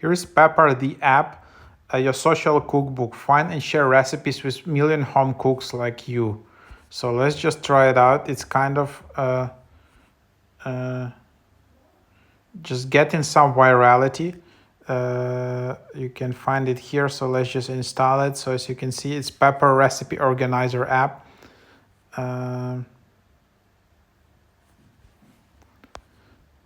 Here's Pepper, the app, your social cookbook. Find and share recipes with million home cooks like you. So let's just try it out. It's kind of just getting some virality. You can find it here. So let's just install it. So as you can see, it's Pepper Recipe Organizer app.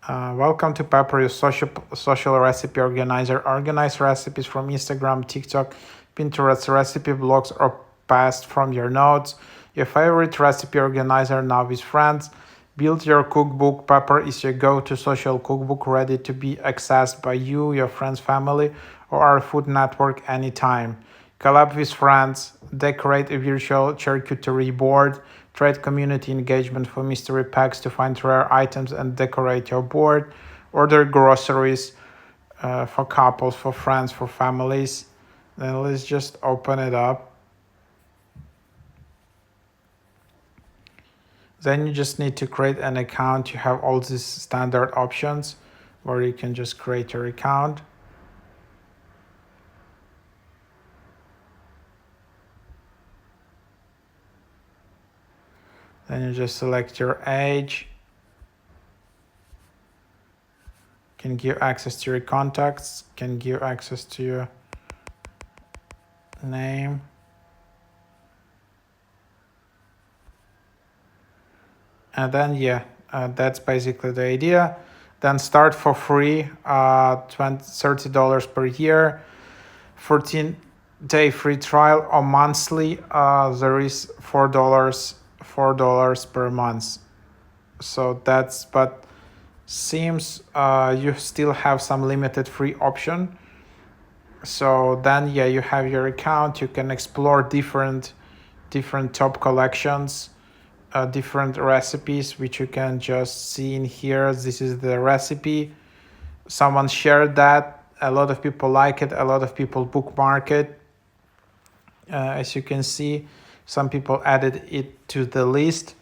Welcome to Pepper, your social recipe organizer. Organize recipes from Instagram, TikTok, Pinterest, recipe blogs, or past from your notes. Your favorite recipe organizer now with friends. Build your cookbook. Pepper is your go-to social cookbook ready to be accessed by you, your friends, family, or our food network anytime. Collab with friends. Decorate a virtual charcuterie board. Trade community engagement for mystery packs to find rare items and decorate your board. Order groceries for couples, for friends, for families. Then let's just open it up. Then you just need to create an account. You have all these standard options where you can just create your account. Then you just select your age. Can give access to your contacts, can give access to your name. And then that's basically the idea. Then start for free, $30 per year, 14-day free trial, or monthly. There is $4 per month. So but seems you still have some limited free option. So then you have your account. You can explore different top collections, different recipes, which you can just see in here. This is the recipe. Someone shared that. A lot of people like it. A lot of people bookmark it. As you can see, some people added it to the list.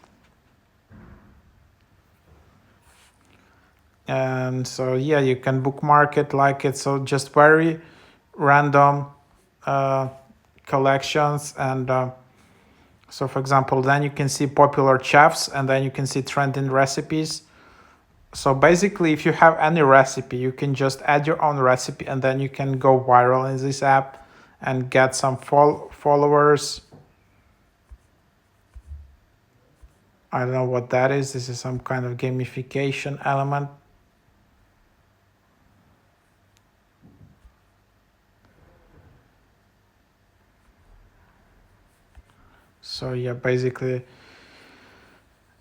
And so you can bookmark it, like it. So just very random collections. And so for example, then you can see popular chefs, and then you can see trending recipes. So basically, if you have any recipe, you can just add your own recipe, and then you can go viral in this app and get some followers. I don't know what that is. This is some kind of gamification element. So basically,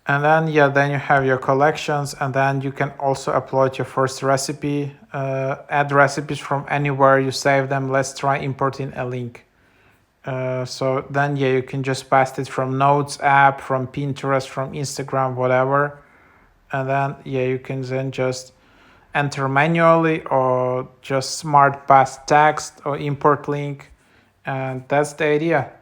and then then you have your collections, and then you can also upload your first recipe, add recipes from anywhere you save them. Let's try importing a link. So then you can just paste it from Notes app, from Pinterest, from Instagram, whatever. And then you can then just enter manually, or just smart paste text, or import link. And that's the idea.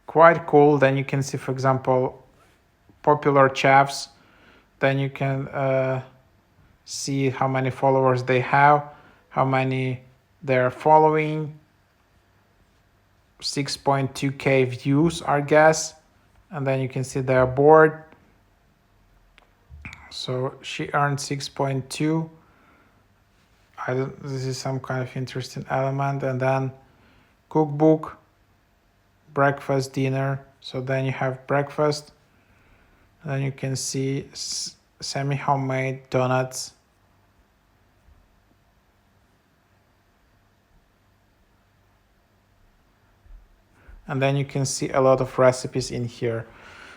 Quite cool. Then you can see, for example, popular chefs. Then you can see how many followers they have, how many they're following. 6.2k views, I guess. And then you can see their board. So she earned 6.2. This is some kind of interesting element. And then cookbook, breakfast, dinner. So then you have breakfast. And then you can see semi-homemade donuts. And then you can see a lot of recipes in here.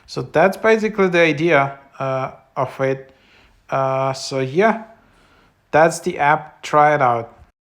So that's basically the idea of it. So that's the app. Try it out.